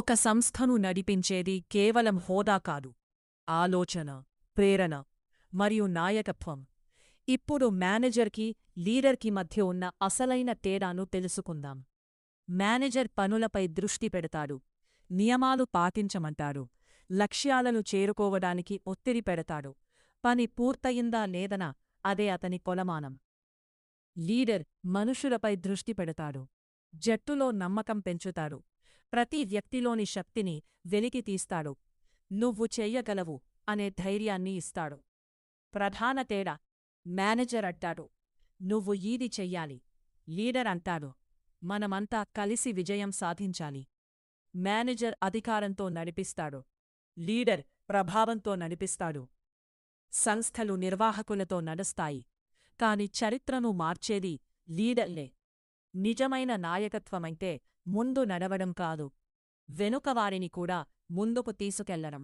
ఒక సంస్థను నడిపించేది కేవలం హోదా కాదు, ఆలోచన, ప్రేరణ మరియు నాయకత్వం. ఇప్పుడు మేనేజర్కి, లీడర్కి మధ్య ఉన్న అసలైన తేడాను తెలుసుకుందాం. మేనేజర్ పనులపై దృష్టి పెడతాడు, నియమాలు పాటించమంటాడు, లక్ష్యాలను చేరుకోవడానికి ఒత్తిడి పెడతాడు. పని పూర్తయిందా లేదనా అదే అతని కొలమానం. లీడర్ మనుషులపై దృష్టి పెడతాడు, జట్టులో నమ్మకం పెంచుతాడు, ప్రతి వ్యక్తిలోని శక్తిని వెలికితీస్తాడు, నువ్వు చెయ్యగలవు అనే ధైర్యాన్ని ఇస్తాడు. ప్రధాన తేడా: మేనేజర్ అంటాడు, నువ్వు ఈది చెయ్యాలి. లీడర్ అంటాడు, మనమంతా కలిసి విజయం సాధించాలి. మేనేజర్ అధికారంతో నడిపిస్తాడు, లీడర్ ప్రభావంతో నడిపిస్తాడు. సంస్థలు నిర్వాహకులతో నడుస్తాయి, కాని చరిత్రను మార్చేది లీడర్లే. నిజమైన నాయకత్వమైతే ముందు నడవడం కాదు, వెనుకవారిని కూడా ముందుకు తీసుకెళ్లడం.